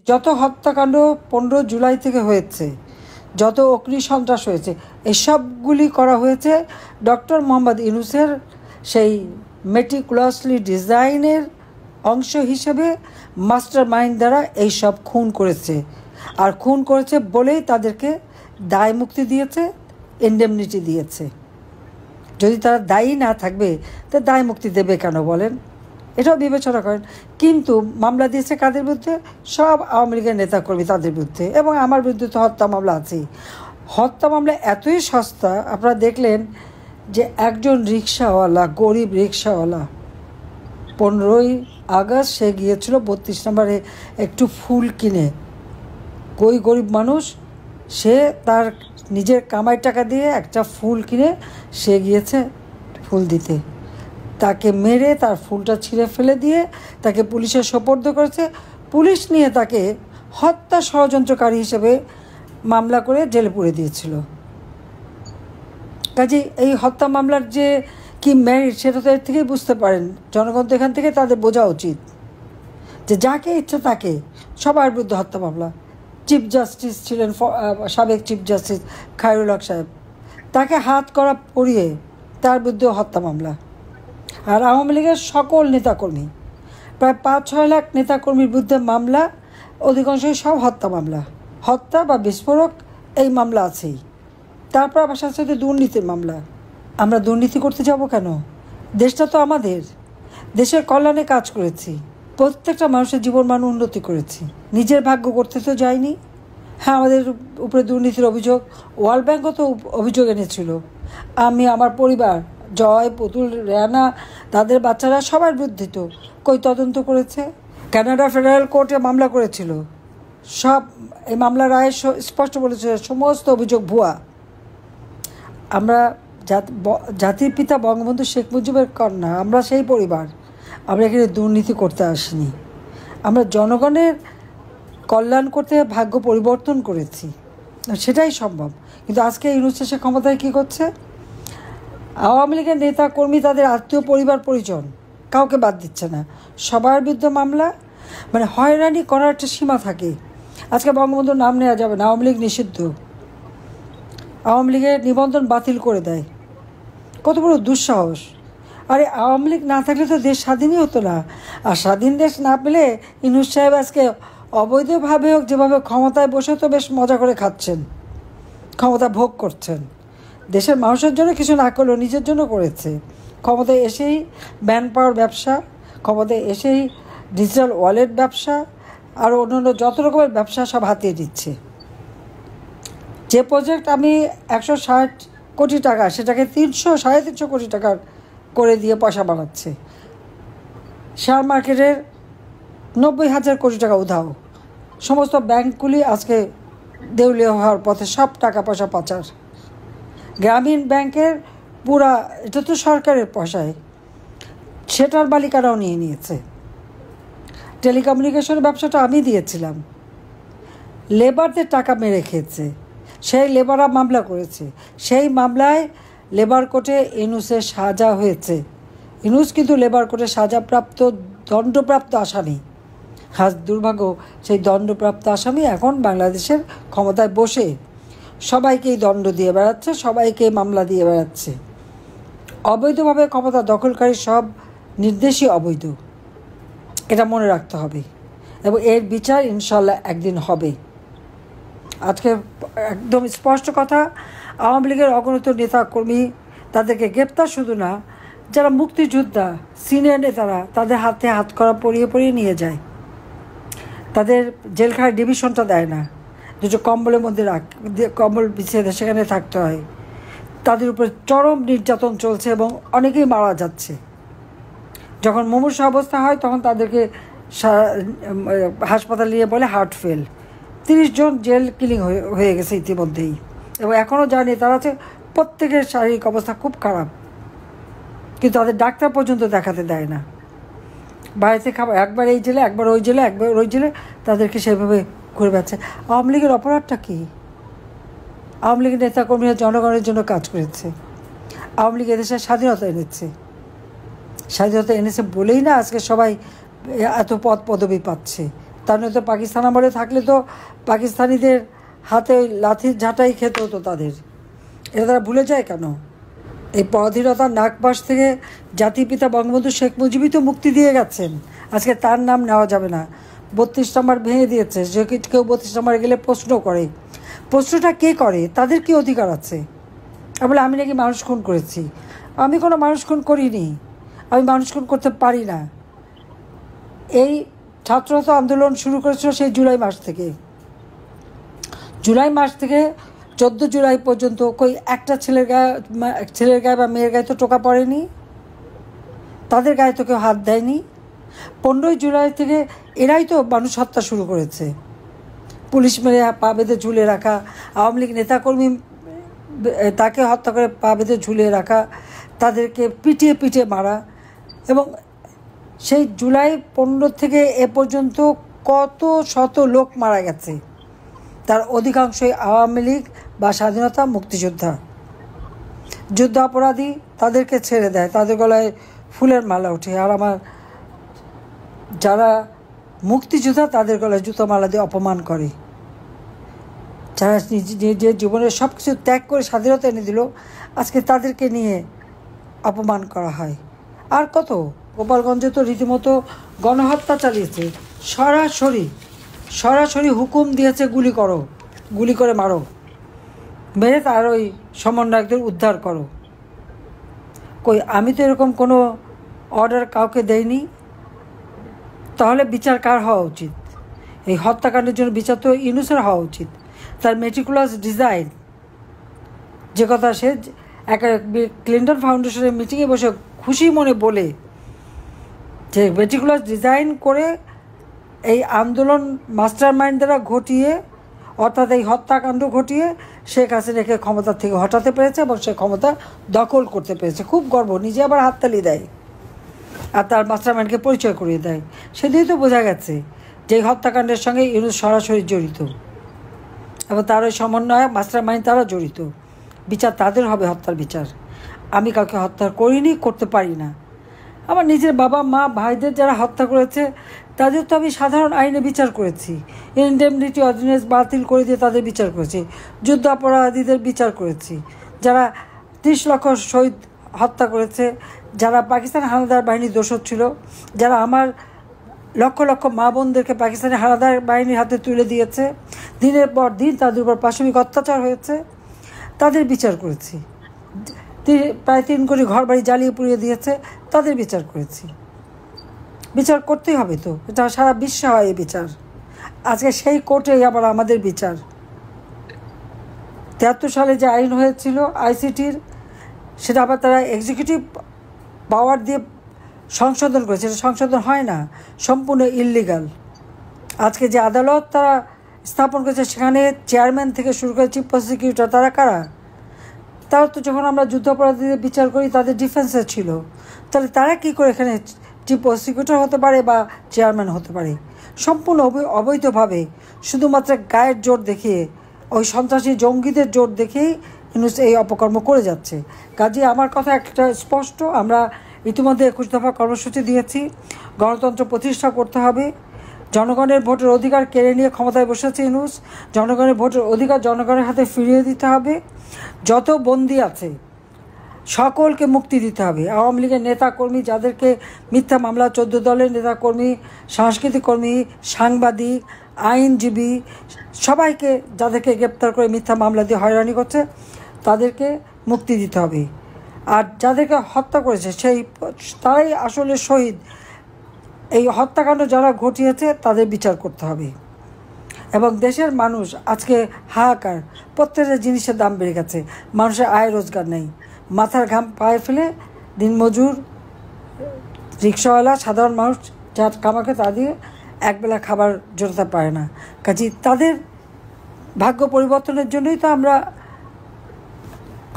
যত হত্যাকাণ্ড 15 জুলাই থেকে হয়েছে, যত অগ্নি সন্ত্রাস হয়েছে, এসবগুলি করা হয়েছে ডক্টর মোহাম্মদ ইউনূসের সেই মেটিকুলাসলি ডিজাইনের অংশ হিসেবে মাস্টার মাইন্ড দ্বারা এইসব খুন করেছে। আর খুন করেছে বলেই তাদেরকে দায় মুক্তি দিয়েছে, ইন্ডেমনিটি দিয়েছে। যদি তারা দায়ী না থাকবে তা দায় মুক্তি দেবে কেন বলেন? এটাও বিবেচনা করেন। কিন্তু মামলা দিয়েছে কাদের বিরুদ্ধে? সব আওয়ামী লীগের নেতাকর্মী, তাদের বিরুদ্ধে। এবং আমার বিরুদ্ধে তো হত্যা মামলা আছেই। হত্যা মামলা এতই সস্তা, আপনারা দেখলেন যে একজন রিক্সাওয়ালা, গরিব রিক্সাওয়ালা, 15ই আগস্ট সে গিয়েছিল 32 নম্বরে একটু ফুল কিনে। গরিব মানুষ, সে তার নিজের কামাই টাকা দিয়ে একটা ফুল কিনে সে গিয়েছে ফুল দিতে। তাকে মেরে তার ফুলটা ছিঁড়ে ফেলে দিয়ে তাকে পুলিশের সোপর্দ করেছে। পুলিশ নিয়ে তাকে হত্যা ষড়যন্ত্রকারী হিসেবে মামলা করে জেলে পুরে দিয়েছিল। কাজে এই হত্যা মামলার যে কি মেরিট, সেটা তো এর থেকেই বুঝতে পারেন। জনগণ তো এখান থেকে তাদের বোঝা উচিত যে যাকে ইচ্ছা তাকে, সবার বিরুদ্ধে হত্যা মামলা। চিফ জাস্টিস ছিলেন সাবেক চিফ জাস্টিস খায়রুল হক সাহেব, তাকে হাত করা পরিয়ে তার বিরুদ্ধে হত্যা মামলা। আর আওয়ামী লীগের সকল নেতাকর্মী, প্রায় 5-6 লাখ নেতাকর্মীর বিরুদ্ধে মামলা, অধিকাংশই সব হত্যা মামলা। হত্যা বা বিস্ফোরক এই মামলা আছেই। তারপর আবার সাথে সাথে দুর্নীতির মামলা। আমরা দুর্নীতি করতে যাব কেন? দেশটা তো আমাদের। দেশের কল্যাণে কাজ করেছি, প্রত্যেকটা মানুষের জীবনমান উন্নতি করেছি, নিজের ভাগ্য করতে তো যাইনি। হ্যাঁ, আমাদের উপরে দুর্নীতির অভিযোগ, ওয়ার্ল্ড ব্যাংকও তো অভিযোগ এনেছিল। আমি, আমার পরিবার, জয়, পুতুল, রেহানা, তাদের বাচ্চারা সবার বিরুদ্ধে তো কই তদন্ত করেছে। কানাডা ফেডারেল কোর্টে মামলা করেছিল, সব এই মামলার রায়ে স্পষ্ট বলেছে সমস্ত অভিযোগ ভুয়া। আমরা জাতির পিতা বঙ্গবন্ধু শেখ মুজিবের কন্যা, আমরা সেই পরিবার। আমরা এখানে দুর্নীতি করতে আসিনি, আমরা জনগণের কল্যাণ করতে ভাগ্য পরিবর্তন করেছি, সেটাই সম্ভব। কিন্তু আজকে ইউনূস সে ক্ষমতায় কী করছে? আওয়ামী লীগের নেতা কর্মী, তাদের আত্মীয়, পরিবার পরিজন কাউকে বাদ দিচ্ছে না, সবার বিরুদ্ধে মামলা। মানে হয়রানি করার একটা সীমা থাকে। আজকে বঙ্গবন্ধুর নাম নেওয়া যাবে না, আওয়ামী লীগ নিষিদ্ধ, আওয়ামী লীগের নিবন্ধন বাতিল করে দেয়। কত বড় দুঃসাহস! আরে আওয়ামী লীগ না থাকলে তো দেশ স্বাধীনই হতো না। আর স্বাধীন দেশ না পেলে ইউনূস সাহেব আজকে অবৈধভাবে হোক যেভাবে ক্ষমতায় বসে তো বেশ মজা করে খাচ্ছেন, ক্ষমতা ভোগ করছেন। দেশের মানুষের জন্য কিছু না করলেও নিজের জন্য করেছে। ক্ষমতায় এসেই ম্যান পাওয়ার ব্যবসা, ক্ষমতায় এসেই ডিজিটাল ওয়ালেট ব্যবসা, আর অন্যান্য যত রকমের ব্যবসা সব হাতিয়ে দিচ্ছে। যে প্রজেক্ট আমি 160 কোটি টাকা, সেটাকে 300-350 কোটি টাকার করে দিয়ে পয়সা বানাচ্ছে। শেয়ার মার্কেটের 90,000 কোটি টাকা উধাও। সমস্ত ব্যাংকগুলি আজকে দেউলিয়া হওয়ার পথে, সব টাকা পয়সা পাচার। গ্রামীণ ব্যাংকের পুরা, এটা তো সরকারের পয়সায়, সেটার মালিকানাও নিয়ে নিয়েছে। টেলিকমিউনিকেশনের ব্যবসাটা আমি দিয়েছিলাম, লেবারদের টাকা মেরে খেয়েছে। সেই লেবাররা মামলা করেছে, সেই মামলায় লেবার কোর্টে ইউনূসের সাজা হয়েছে। ইউনূস কিন্তু লেবার কোর্টে সাজাপ্রাপ্ত, দণ্ডপ্রাপ্ত আসামি। আজ দুর্ভাগ্য, সেই দণ্ডপ্রাপ্ত আসামি এখন বাংলাদেশের ক্ষমতায় বসে সবাইকেই দণ্ড দিয়ে বেড়াচ্ছে, সবাইকেই মামলা দিয়ে বেড়াচ্ছে। অবৈধভাবে ক্ষমতা দখলকারী সব নির্দেশই অবৈধ, এটা মনে রাখতে হবে। এবং এর বিচার ইনশাল্লাহ একদিন হবে। আজকে একদম স্পষ্ট কথা, আওয়ামী লীগের অগণিত নেতাকর্মী, তাদেরকে গ্রেপ্তার শুধু না, যারা মুক্তিযোদ্ধা সিনিয়র নেতারা, তাদের হাতে হাত করা পরিয়ে পরিয়ে নিয়ে যায়। তাদের জেলখানায় ডিভিশনটা দেয় না, দুটো কম্বলের মধ্যে কম্বল বিছিয়ে দেয়, সেখানে থাকতে হয়। তাদের উপরে চরম নির্যাতন চলছে এবং অনেকেই মারা যাচ্ছে। যখন মুমূর্ষু অবস্থা হয় তখন তাদেরকে হাসপাতাল নিয়ে বলে হার্ট ফেল। 30 জন জেল কিলিং হয়ে গেছে ইতিমধ্যেই, এবং এখনও যা নেতারা আছে প্রত্যেকের শারীরিক অবস্থা খুব খারাপ, কিন্তু তাদের ডাক্তার পর্যন্ত দেখাতে দেয় না। বাড়িতে খাবার, একবার এই জেলে, একবার ওই জেলে, একবার ওই জেলে, তাদেরকে সেভাবে ঘুরে বেড়াচ্ছে। আওয়ামী লীগের অপরাধটা কী? আওয়ামী লীগের নেতাকর্মীরা জনগণের জন্য কাজ করেছে। আওয়ামী লীগ এদেশের স্বাধীনতা এনেছে। স্বাধীনতা এনেছে বলেই না আজকে সবাই এত পদ পদবি পাচ্ছে। তার নয়তো পাকিস্তান আমলে থাকলে তো পাকিস্তানিদের হাতে ওই লাঠির ঝাঁটাই খেতে হতো তাদের। এটা তারা ভুলে যায় কেন? এই পরাধীনতার নাগপাশ থেকে জাতির পিতা বঙ্গবন্ধু শেখ মুজিবই তো মুক্তি দিয়ে গেছেন। আজকে তার নাম নেওয়া যাবে না। 32 নম্বর ভেঙে দিয়েছে। যে কেউ 32 নম্বরে গেলে প্রশ্ন করে, প্রশ্নটা কে করে? তাদের কি অধিকার আছে? বলে আমি নাকি মানুষ খুন করেছি। আমি কোনো মানুষ খুন করিনি, আমি মানুষ খুন করতে পারি না। এই ছাত্রতা আন্দোলন শুরু করেছিল সেই জুলাই মাস থেকে। জুলাই মাস থেকে 14 জুলাই পর্যন্ত কই একটা ছেলের গায়ে বা মেয়ের গায়ে তো টোকা পড়েনি, তাদের গায়ে তো কেউ হাত দেয়নি। 15 জুলাই থেকে এরাই তো মানুষ হত্যা শুরু করেছে। পুলিশ মেরে পা বেঁধে ঝুলে রাখা, আওয়ামী লীগ নেতাকর্মী তাকে হত্যা করে পা বেঁধে ঝুলিয়ে রাখা, তাদেরকে পিটিয়ে পিটিয়ে মারা। এবং সেই জুলাই 15 থেকে এ পর্যন্ত কত শত লোক মারা গেছে, তার অধিকাংশই আওয়ামী লীগ বা স্বাধীনতা মুক্তিযোদ্ধা। যুদ্ধ অপরাধী তাদেরকে ছেড়ে দেয়, তাদের গলায় ফুলের মালা ওঠে। আর আমার যারা মুক্তিযোদ্ধা তাদের গলায় জুতো মালা দিয়ে অপমান করে। যারা নিজের জীবনের সব কিছু ত্যাগ করে স্বাধীনতা এনে দিল, আজকে তাদেরকে নিয়ে অপমান করা হয়। আর কত, গোপালগঞ্জে তো রীতিমতো গণহত্যা চালিয়েছে। সরাসরি হুকুম দিয়েছে গুলি করো, গুলি করে মারো, মেরে তার ওই সমন্বয়কদের উদ্ধার করো। কই আমি তো এরকম কোনো অর্ডার কাউকে দেইনি। তাহলে বিচার কার হওয়া উচিত? এই হত্যাকাণ্ডের জন্য বিচার তো ইউনূসের হওয়া উচিত। তার মেটিকুলাস ডিজাইন, যে কথা সে একটা ক্লিন্টন ফাউন্ডেশনের মিটিংয়ে বসে খুশি মনে বলে, যে মেটিকুলাস ডিজাইন করে এই আন্দোলন মাস্টার মাইন্ড দ্বারা ঘটিয়ে, অর্থাৎ এই হত্যাকাণ্ড ঘটিয়ে শেখ হাসিনাকে ক্ষমতা থেকে হটাতে পেরেছে এবং সে ক্ষমতা দখল করতে পেরেছে। খুব গর্ব, নিজে আবার হাততালি দেয় আর তার মাস্টার মাইন্ডকে পরিচয় করিয়ে দেয়। সেদিনই তো বোঝা গেছে যে এই হত্যাকাণ্ডের সঙ্গে ইউনূস সরাসরি জড়িত এবং তার ওই সমন্বয় মাস্টার মাইন্ড তারা জড়িত। বিচার তাদের হবে, হত্যার বিচার। আমি কাউকে হত্যা করিনি, করতে পারি না। আমার নিজের বাবা মা ভাইদের যারা হত্যা করেছে তাদের তো আমি সাধারণ আইনে বিচার করেছি, ইনডেমনিটি অর্ডিন্যান্স বাতিল করে দিয়ে তাদের বিচার করেছি, যুদ্ধ অপরাধীদের বিচার করেছি, যারা 30 লক্ষ শহীদ হত্যা করেছে, যারা পাকিস্তান হানাদার বাহিনীর দোষর ছিল, যারা আমার লক্ষ লক্ষ মা বোনদেরকে পাকিস্তানি হানাদার বাহিনীর হাতে তুলে দিয়েছে, দিনের পর দিন তাদের উপর পাশবিক অত্যাচার হয়েছে, তাদের বিচার করেছি। প্রায় 3 কোটি ঘর বাড়ি জ্বালিয়ে পুড়িয়ে দিয়েছে, তাদের বিচার করেছি। বিচার করতেই হবে তো, এটা সারা বিশ্বে হয় এই বিচার। আজকে সেই কোর্টেই আবার আমাদের বিচার। 73 সালে যে আইন হয়েছিল আইসিটির, সেটা আবার তারা এক্সিকিউটিভ পাওয়ার দিয়ে সংশোধন করেছে। এটা সংশোধন হয় না, সম্পূর্ণ ইললিগাল। আজকে যে আদালত তারা স্থাপন করেছে, সেখানে চেয়ারম্যান থেকে শুরু করে চিফ প্রসিকিউটর, তারা কারা? তারা তো যখন আমরা যুদ্ধাপরাধীদের বিচার করি তাদের ডিফেন্সে ছিল, তাহলে তারা কী করে এখানে চিফ প্রসিকিউটর হতে পারে বা চেয়ারম্যান হতে পারে? সম্পূর্ণ অবৈধভাবে, শুধুমাত্র গায়ের জোর দেখিয়ে, ওই সন্ত্রাসী জঙ্গিদের জোর দেখেই ইউনূস এই অপকর্ম করে যাচ্ছে। কাজে আমার কথা একটা স্পষ্ট, আমরা ইতিমধ্যে 21 দফা কর্মসূচি দিয়েছি। গণতন্ত্র প্রতিষ্ঠা করতে হবে। জনগণের ভোটের অধিকার কেড়ে নিয়ে ক্ষমতায় বসেছে ইউনূস। জনগণের ভোটের অধিকার জনগণের হাতে ফিরিয়ে দিতে হবে। যত বন্দী আছে সকলকে মুক্তি দিতে হবে। আওয়ামী লীগের নেতাকর্মী যাদেরকে মিথ্যা মামলা, 14 দলের নেতাকর্মী, সাংস্কৃতিক কর্মী, সাংবাদিক, আইনজীবী, সবাইকে যাদেরকে গ্রেপ্তার করে মিথ্যা মামলা দিয়ে হয়রানি করছে, তাদেরকে মুক্তি দিতে হবে। আর যাদেরকে হত্যা করেছে তারাই আসলে শহীদ। এই হত্যাকাণ্ড যারা ঘটিয়েছে তাদের বিচার করতে হবে। এবং দেশের মানুষ আজকে হাহাকার, প্রত্যেকটা জিনিসের দাম বেড়ে গেছে, মানুষের আয় রোজগার নেই, মাথার ঘাম পায়ে ফেলে দিনমজুর, রিক্সাওয়ালা, সাধারণ মানুষ যার কামাকে তা দিয়ে একবেলা খাবার জোটাতে পারে না। কাজে তাদের ভাগ্য পরিবর্তনের জন্যই তো আমরা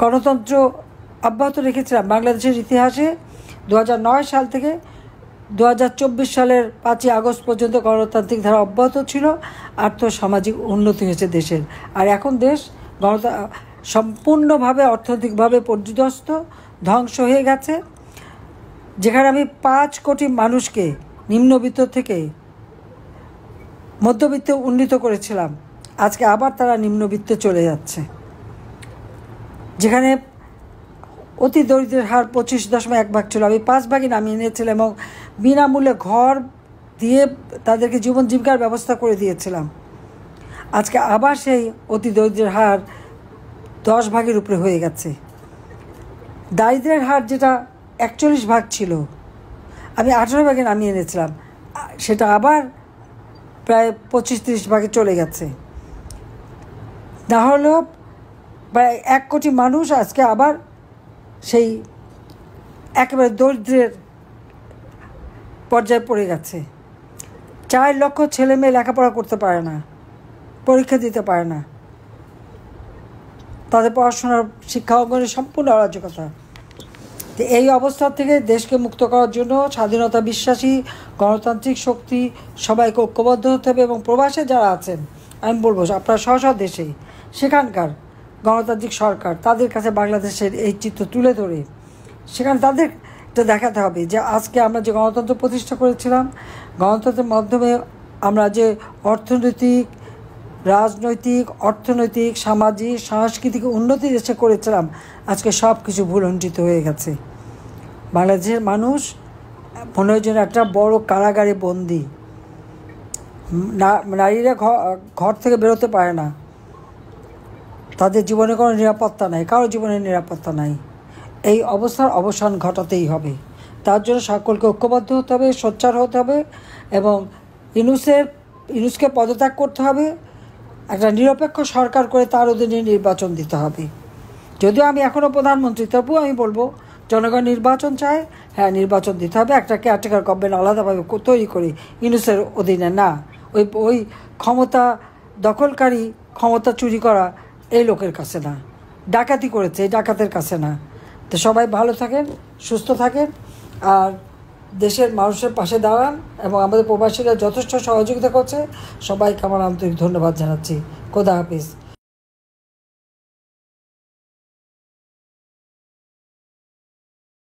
গণতন্ত্র অব্যাহত রেখেছিলাম। বাংলাদেশের ইতিহাসে 2009 সাল থেকে 2024 সালের 5ই আগস্ট পর্যন্ত গণতান্ত্রিক ধারা অব্যাহত ছিল, আর্থসামাজিক উন্নতি হয়েছে দেশের। আর এখন দেশ সম্পূর্ণভাবে অর্থনৈতিকভাবে পর্যুদস্ত, ধ্বংস হয়ে গেছে। যেখানে আমি 5 কোটি মানুষকে নিম্নবিত্ত থেকে মধ্যবিত্তে উন্নীত করেছিলাম, আজকে আবার তারা নিম্নবিত্তে চলে যাচ্ছে। যেখানে অতি দরিদ্রের হার 25.1 ভাগ ছিল, আমি 5 ভাগই নামিয়ে নিয়েছিলাম এবং বিনামূল্যে ঘর দিয়ে তাদেরকে জীবন জীবিকার ব্যবস্থা করে দিয়েছিলাম। আজকে আবার সেই অতি দরিদ্রের হার 10 ভাগের উপরে হয়ে গেছে। দারিদ্রের হার যেটা 41 ভাগ ছিল, আমি 18 ভাগে নামিয়ে এনেছিলাম, সেটা আবার প্রায় 25-30 ভাগে চলে গেছে। না হলেও প্রায় 1 কোটি মানুষ আজকে আবার সেই একেবারে দরিদ্রের পর্যায়ে পড়ে গেছে। 4 লক্ষ ছেলে মেয়ে লেখাপড়া করতে পারে না, পরীক্ষা দিতে পারে না, তাদের পড়াশোনার শিক্ষা অঙ্গনের সম্পূর্ণ অরাজকতা। তো এই অবস্থা থেকে দেশকে মুক্ত করার জন্য স্বাধীনতা বিশ্বাসী গণতান্ত্রিক শক্তি সবাইকে ঐক্যবদ্ধ হতে হবে এবং প্রবাসে যারা আছেন আমি বলবো আপনারা স্ব দেশে সেখানকার গণতান্ত্রিক সরকার তাদের কাছে বাংলাদেশের এই চিত্র তুলে ধরে সেখানে তাদের দেখাতে হবে যে আজকে আমরা যে গণতন্ত্র প্রতিষ্ঠা করেছিলাম, গণতন্ত্রের মাধ্যমে আমরা যে অর্থনৈতিক, রাজনৈতিক, অর্থনৈতিক, সামাজিক, সাংস্কৃতিক উন্নতি দেশে করেছিলাম, আজকে সব কিছু ভুলুণ্ঠিত হয়ে গেছে। বাংলাদেশের মানুষ মনে হয় যেন একটা বড় কারাগারে বন্দি। নারীরা ঘর থেকে বেরোতে পারে না, তাদের জীবনে কোনো নিরাপত্তা নাই, কারো জীবনের নিরাপত্তা নাই। এই অবস্থার অবসান ঘটাতেই হবে। তার জন্য সকলকে ঐক্যবদ্ধ হতে হবে, সোচ্চার হতে হবে এবং ইউনূসকে পদত্যাগ করতে হবে, একটা নিরপেক্ষ সরকার করে তার অধীনে নির্বাচন দিতে হবে। যদিও আমি এখনও প্রধানমন্ত্রী, তবুও আমি বলবো জনগণ নির্বাচন চায়, হ্যাঁ নির্বাচন দিতে হবে, একটা কেয়ারটেকার গভর্নমেন্ট আলাদাভাবে তৈরি করে ইউনূসের অধীনে না, ওই ক্ষমতা দখলকারী, ক্ষমতা চুরি করা এই লোকের কাছে না, ডাকাতি করেছে এই ডাকাতের কাছে না। তো সবাই ভালো থাকেন, সুস্থ থাকেন আর দেশের মানুষের পাশে দাঁড়ান এবং আমাদের প্রবাসীরা যথেষ্ট সহযোগিতা করছে, সবাইকে আমার আন্তরিক ধন্যবাদ জানাচ্ছি। খোদা হাফিজ।